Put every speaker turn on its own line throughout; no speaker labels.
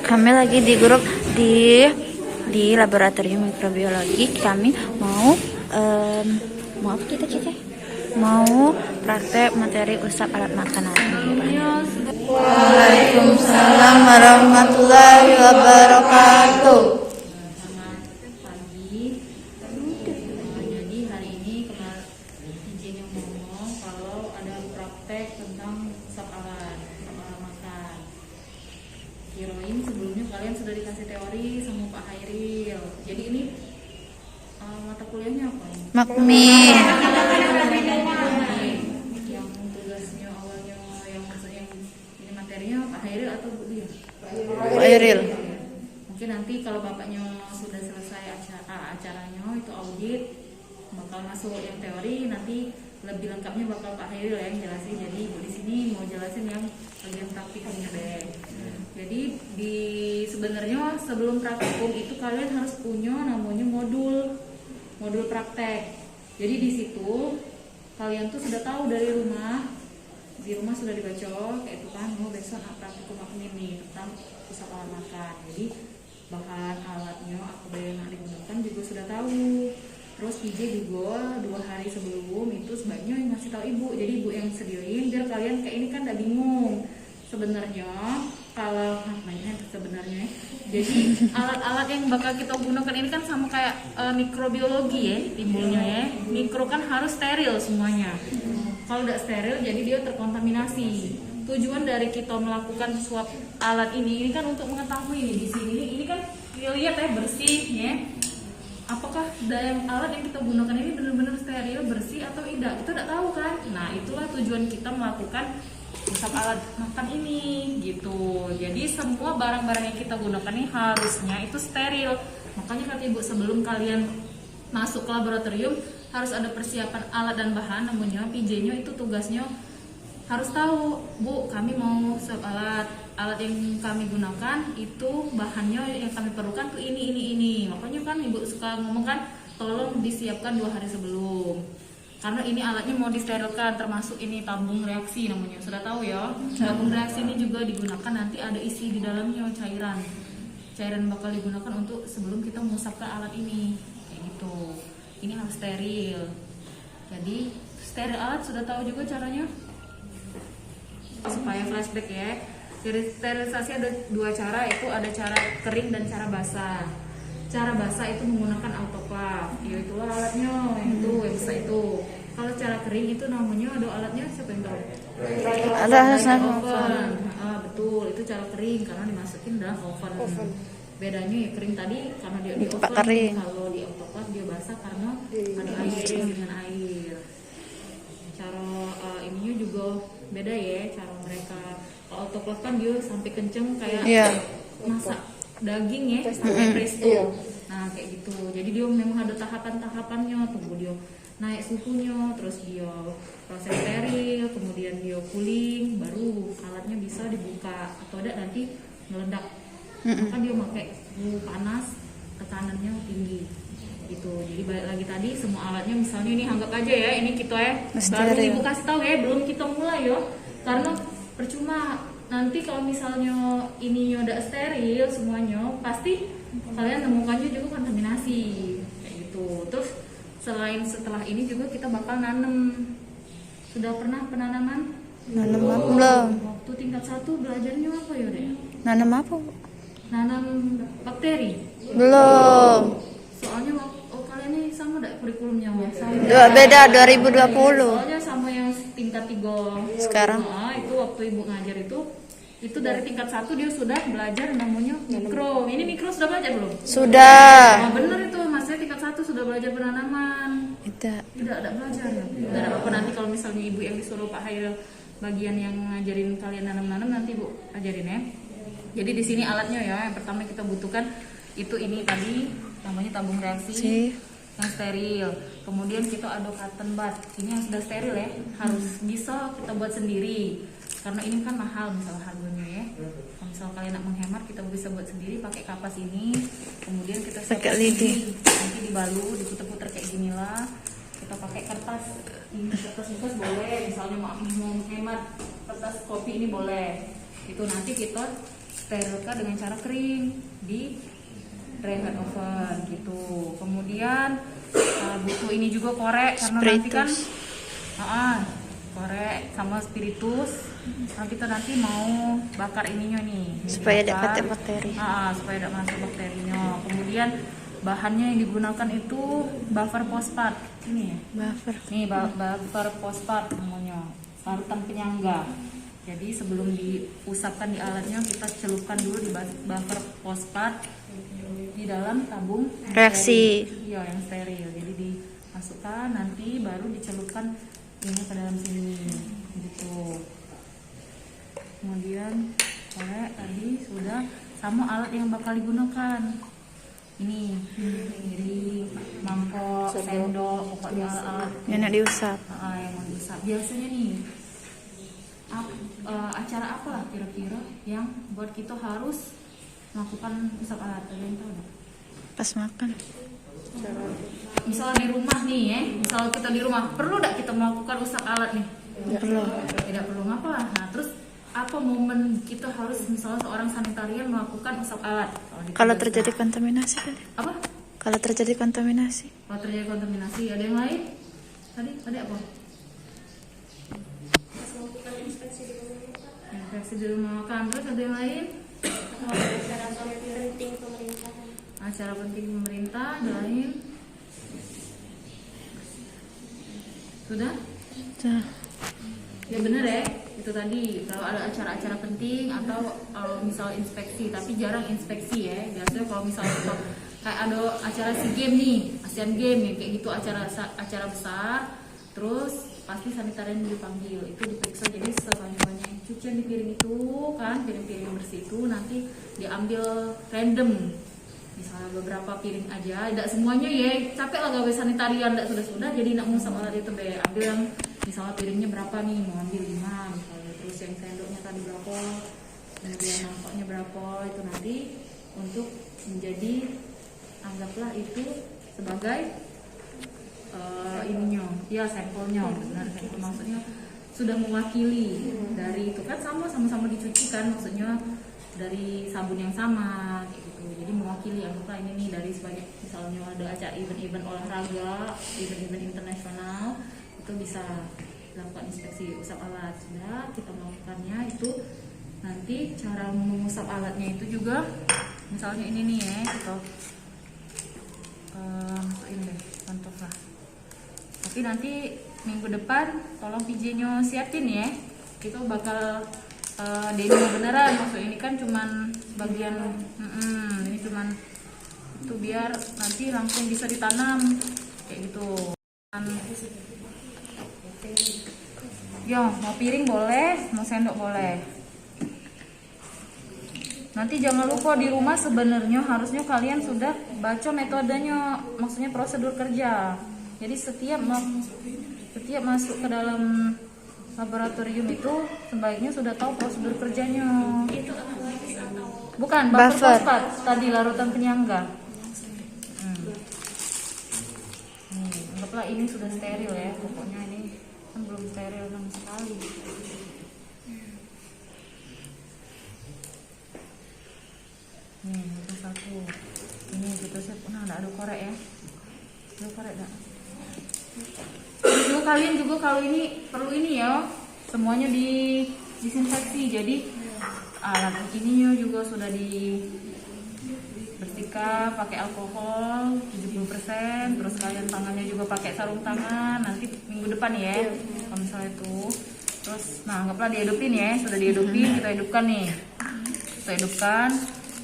Kami lagi di grup di laboratorium mikrobiologi. Kami mau mau apa kita? Mau praktek materi usap alat makan. Waalaikumsalam warahmatullahi wabarakatuh.
Jadi hari ini izin yang ngomong kalau ada praktek tentang usap alat makan. Kirain sebelumnya kalian sudah dikasih teori sama Pak Hairil. Jadi ini mata kuliahnya apa ini?
Makmi.
Yang tugasnya awalnya yang maksudnya ini materinya Pak Hairil atau Bu Dia?
Pak Hairil.
Mungkin nanti kalau bapaknya sudah selesai acaranya itu audit bakal masuk yang teori, nanti lebih lengkapnya bakal Pak Hairil yang jelasin. Jadi di sini mau jelasin yang bagian praktikumnya deh. Jadi di sebenarnya sebelum praktikum itu kalian harus punya namanya modul praktek. Jadi di situ kalian tuh sudah tahu dari rumah, di rumah sudah dibaca kayak itu kan, mau besok praktikum aku ini tentang usap alat makan. Jadi bahan alatnya apa yang digunakan juga sudah tahu. Terus PJ juga 2 hari sebelum itu sebaiknya ngasih tahu ibu. Jadi ibu yang sediain biar kalian kayak ini kan gak bingung. Sebenarnya kalau sebenarnya jadi alat-alat yang bakal kita gunakan ini kan sama kayak mikrobiologi ya timbulnya ya. Mikro kan harus steril semuanya. Kalau udah steril jadi dia terkontaminasi. Tujuan dari kita melakukan swab alat ini kan untuk mengetahui di sini ini kan lihat ya bersih ya. Apakah dalam alat yang kita gunakan ini benar-benar steril, bersih atau tidak? Kita tidak tahu kan. Nah, itulah tujuan kita melakukan usap alat makan ini gitu. Jadi semua barang-barang yang kita gunakan ini harusnya itu steril. Makanya kata ibu sebelum kalian masuk ke laboratorium harus ada persiapan alat dan bahan. Namanya PJ-nya itu tugasnya harus tahu, Bu, kami mau swab alat yang kami gunakan itu bahannya yang kami perlukan tuh ini. Makanya kan ibu suka ngomong kan, tolong disiapkan 2 hari sebelum. Karena ini alatnya mau disterilkan, termasuk ini tabung reaksi namanya, sudah tahu ya. Tabung reaksi ini juga digunakan nanti ada isi di dalamnya cairan bakal digunakan untuk sebelum kita mengusapkan alat ini, kayak gitu. Ini harus steril. Jadi steril alat sudah tahu juga caranya. Supaya flashback ya. Jadi sterilisasi ada 2 cara, itu ada cara kering dan cara basah. Cara basah itu menggunakan autoclave, yaitulah alatnya itu yang besar itu. Kalau cara kering itu namanya ada alatnya, siapa yang tahu?
Ada
oven. Betul, itu cara kering karena dimasukin dalam oven. Bedanya ya kering tadi karena dia di oven, kalau di autoclave dia basah karena ada air dengan air. Cara ininya juga beda ya, cara mereka. Kalau autoclave kan dia sampai kenceng kayak masak daging ya, sampai presto. Nah kayak gitu. Jadi dia memang ada tahapan-tahapannya. Tunggu dia naik suhunya, terus dia proses steril, kemudian dia cooling, baru alatnya bisa dibuka. Atau ada nanti meledak. Kan dia pakai suhu panas, tekanannya tinggi. Gitu. Jadi balik lagi tadi semua alatnya misalnya ini anggap aja ya, ini kita ya. Baru ibu kasih tahu ya, belum kita mulai ya. Karena percuma nanti kalau misalnya ininya udah steril semuanya, pasti kalian temukannya juga kontaminasi kayak gitu. Terus setelah ini juga kita bakal nanam. Sudah pernah penanaman?
Nanam apa? Belum.
Waktu tingkat 1 belajarnya apa ya deh?
Nanam apa?
Nanam bakteri.
Belum.
Soalnya kalian ini sama enggak kurikulumnya?
Beda 2020.
Soalnya sama yang tingkat 3
sekarang.
Itu waktu ibu ngajar itu dari tingkat 1 dia sudah belajar namanya mikro. Ini mikro sudah belajar belum?
Sudah.
Nah, bener itu, maksudnya tingkat 1 sudah belajar penanaman. Tidak ada belajar ya. Tidak ada apa nanti kalau misalnya ibu yang disuruh Pak Hairil bagian yang ngajarin kalian nanam-nanam nanti ibu ajarin ya. Jadi di sini alatnya ya, yang pertama kita butuhkan itu ini tadi namanya tabung reaksi yang steril. Kemudian kita ada cotton bud. Ini yang sudah steril ya, harus bisa kita buat sendiri. Karena ini kan mahal misalnya harganya ya. Kalau misal kalian nak menghemat kita bisa buat sendiri pakai kapas ini. Kemudian kita pakai lidi, nanti dibalut, diputer-puter kayak ginilah. Kita pakai kertas, ini kertas bekas boleh. Misalnya mau menghemat kertas kopi ini boleh. Itu nanti kita sterilkan dengan cara kering di dry heat oven gitu. Kemudian butuh ini juga korek karena nanti kan korek sama spiritus. Nah, kita nanti mau bakar ininya nih
Supaya ada
bakar.
bakteri.
Supaya tidak masuk bakterinya. Kemudian bahannya yang digunakan itu buffer fosfat ini ya.
Buffer.
Nih buffer fosfat namanya, larutan penyangga. Jadi sebelum diusapkan di alatnya kita celupkan dulu di buffer fosfat di dalam tabung
Reaksi.
Iya, yang steril. Jadi dimasukkan nanti baru dicelupkan ini ke dalam sini gitu. Kemudian korek tadi sudah sama alat yang bakal digunakan. Ini piring, mangkok, sendok, pokoknya alat
Yang nak diusap.
yang mau diusap. Biasanya nih acara apa lah kira-kira yang buat kita harus melakukan usap alat? Ada yang tahu nggak?
Pas makan.
Misal di rumah nih ya, misal kita di rumah perlu nggak kita melakukan usap alat nih?
Perlu.
Tidak perlu ngapa? Nah terus apa momen kita harus misalnya seorang sanitarian melakukan usap alat?
Kalau terjadi kontaminasi kan?
Apa?
Kalau terjadi kontaminasi.
Kalau terjadi kontaminasi, ada yang lain? Tadi ada apa? Infeksi di rumah makan. Terus ada yang lain? Acara penting pemerintah. Ada lain? Sudah?
Tuh.
Ya bener ya, itu tadi kalau ada acara-acara penting atau kalau misal inspeksi, tapi jarang inspeksi ya. Biasanya kalau misalnya kayak ada acara SEA Games nih, Asian Games nih, kayak gitu acara besar, terus pasti sanitarian dipanggil, itu diperiksa. Jadi sebanyak cucian di piring itu kan, piring-piring bersih itu nanti diambil random. Misalnya beberapa piring aja, tidak semuanya ya, capek lah gawe sanitarian, tidak sudah-sudah, jadi nak ngusap alat itu be, ambil yang misalnya piringnya berapa nih, mau ambil 5 misalnya, terus yang sendoknya tadi berapa, kemudian mangkoknya berapa, itu nanti untuk menjadi, anggaplah itu sebagai ininya, ya sampelnya, benar sampel maksudnya sudah mewakili dari itu kan sama-sama dicuci kan, maksudnya dari sabun yang sama kayak gitu. Jadi mewakili anggaplah ini nih dari sebagai misalnya ada acara event-event olahraga, event-event internasional, itu bisa dilakukan inspeksi usap alat. Sudah kita melakukannya itu nanti cara mengusap alatnya itu juga misalnya ini nih ya, kita masukin deh contoh lah. Tapi nanti minggu depan tolong PJ-nya siapin ya, kita bakal demo beneran. Maksud ini kan cuman bagian ini cuman itu biar nanti langsung bisa ditanam kayak gitu. Ya mau piring boleh, mau sendok boleh. Nanti jangan lupa di rumah sebenarnya harusnya kalian sudah baca metodenya, maksudnya prosedur kerja. Jadi setiap masuk ke dalam laboratorium itu sebaiknya sudah tahu prosedur kerjanya. Bukan buffer fosfat tadi, larutan penyangga. Anggaplah ini sudah steril ya, pokoknya ini kan belum steril sama sekali. Nih itu satu, ini gitu sih. Nah nggak ada korek ya, ada korek nggak? Terus juga kalian juga kalau ini perlu ini ya, semuanya disinfeksi. Jadi alat ininya juga sudah dibersihkan pakai alkohol 70%. Terus kalian tangannya juga pakai sarung tangan. Nanti minggu depan ya, kalau misalnya itu. Terus nah anggaplah dihidupin ya, sudah dihidupin, kita hidupkan nih, kita hidupkan.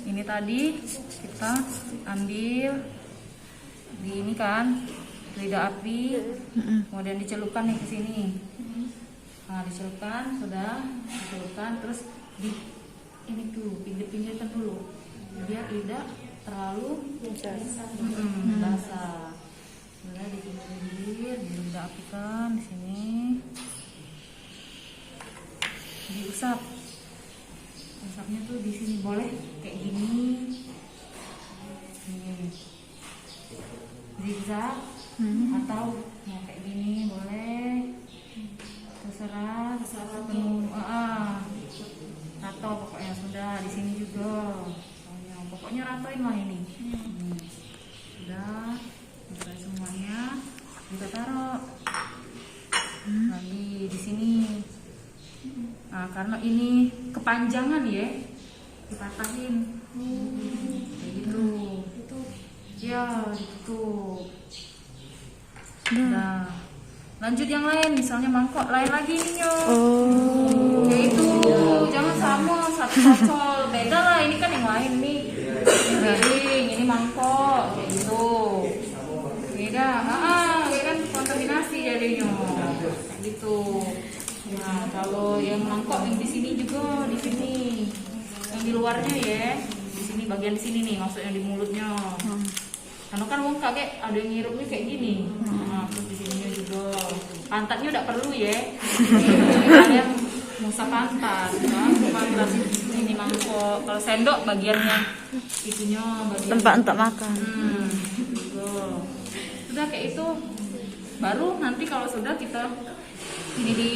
Ini tadi kita ambil di ini kan lidah api, kemudian dicelupkan nih ke sini. Nah dicelupkan, sudah dicelupkan, terus di ini dulu pinggir-pinggirkan dulu biar tidak terlalu basah. Sudah di pinggir, di lidah api kan di sini, diusap. Usapnya tuh di sini boleh kayak gini, zigzag. Atau mau kayak gini boleh, terserah penuh atau pokoknya sudah di sini juga. Udah, pokoknya ratain lah ini. Udah, selesai semuanya. Kita taruh lagi di sini. Nah, karena ini kepanjangan ya, dipatahin. Kayak gitu. Ya, ditutup. Nah, lanjut yang lain, misalnya mangkok lain lagi nih Nyo. Ya itu, jangan sama satu kocol, beda lah. Ini kan yang lain nih. Ini piring, ini mangkok, kayak gitu. Beda, ya kan kontaminasi jadinya, kayak gitu. Nah, kalau yang mangkok yang di sini juga, di sini, yang di luarnya ya, di sini bagian di sini nih, maksudnya di mulutnya. Karena kan wong kakek ada yang ngirupnya kayak gini. Nah, terus di sininya juga. Pantatnya udah perlu ya. Kalian musa pantat, pantat ini mangkok. Kalau sendok bagiannya itunya bagian
Tempat untuk makan.
Gitu. Sudah kayak itu. Baru nanti kalau sudah kita ini di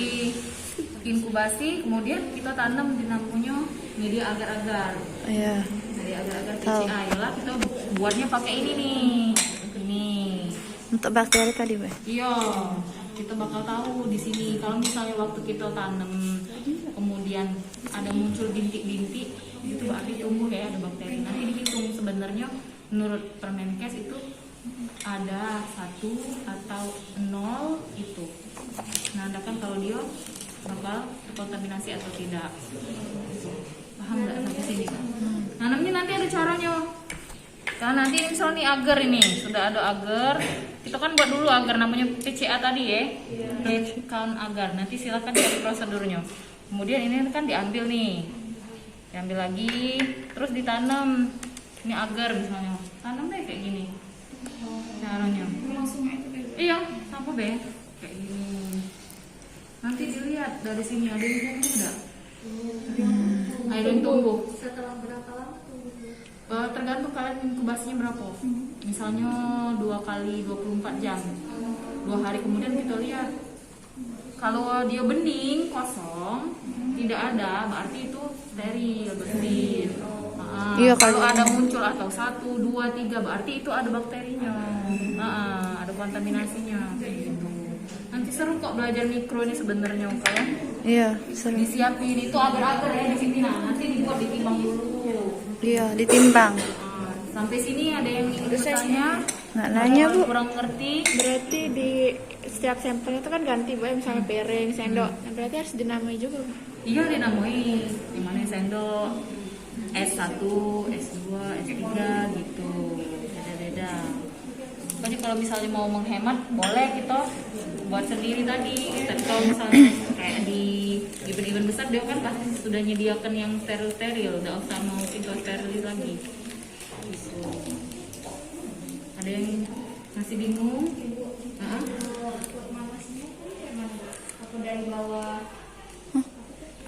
inkubasi, kemudian kita tanam di nampunya media agar-agar.
Iya.
Jadi agar-agar
Tahu.
TCA ya lah, kita buatnya pakai ini nih. Ini.
Untuk bakteri tadi, Be.
Iya, kita bakal tahu di sini. Kalau misalnya waktu kita tanam, kemudian ada muncul bintik-bintik, itu berarti tumbuh ya, ada bakteri. Nanti dihitung sebenarnya menurut Permenkes itu ada 1 atau 0 itu. Nah, anda kan kalau dia bakal kontaminasi atau tidak. Paham nggak sampai sini? Nanamnya nanti ada caranya. Nah, nanti misalnya nih agar ini sudah ada agar, kita kan buat dulu agar namanya PCA tadi ya, count agar. Nanti silakan cari prosedurnya. Kemudian ini kan diambil nih, diambil lagi, terus ditanam. Ini agar misalnya, tanam deh kayak gini. Caranya. Iya, sama be, kayak gini. Nanti dilihat dari sini ada yang tumbuh nggak? Ada yang tumbuh.
Setelah berapa lama tumbuh?
Tergantung kalian inkubasinya berapa. Misalnya 2 kali 24 jam. 2 hari kemudian kita lihat. Kalau dia bening, kosong, tidak ada, berarti itu steril, bersih.
Iya,
Kalau
kalau
ada muncul atau 1, 2, 3, berarti itu ada bakterinya. Ada kontaminasinya. Kayak gitu. Nanti seru kok belajar mikro ini sebenarnya kalian.
Iya, seru.
Disiapin itu agar-agar ya di sini. Nah, nanti dibuat ditimbang dulu.
Iya, ditimbang.
Sampai sini ada yang ingin bertanya?
Nggak nanya, Bu.
Kurang ngerti?
Berarti di setiap sampelnya itu kan ganti, Bu, misalnya piring, sendok. Nah, berarti harus dinamai juga, Bu.
Iya dinamai. Gimana sendok? S1, S2, S3 gitu. Beda-beda. Pokoknya kalau misalnya mau menghemat, boleh kita buat sendiri tadi. Tapi kalau misalnya kayak di event-event besar, dia kan pasti sudah nyediakan yang steril-steril. Udah usah mau kita steril lagi. Gitu. Ada yang masih bingung? Apa dari bawah?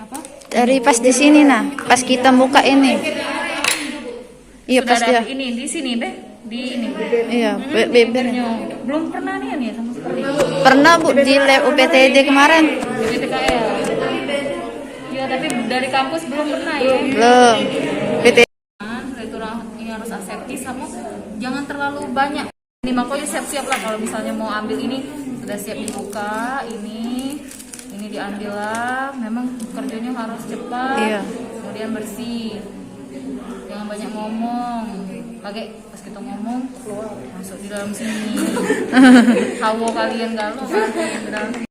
Apa?
Dari pas di sini nah, pas kita buka ini. Iya,
Sudah
pas
ada
dia.
ini di sini deh, di ini.
Iya,
Di
bibirnya.
belum pernah nih ya sama sekali.
Pernah, Bu, di lab UPTD kemarin.
Di BTKL. Ya tapi dari kampus belum pernah ya.
Belum. PT.
Itu ini harus aseptis sama jangan terlalu banyak. Ini makanya siap-siap lah kalau misalnya mau ambil ini sudah siap dibuka ini diambil lah. Memang kerjanya harus cepat.
Iya.
Kemudian bersih. Jangan banyak ngomong. Pakai pas kita ngomong masuk di dalam sini. Hawa kalian galau kan di dalam sini.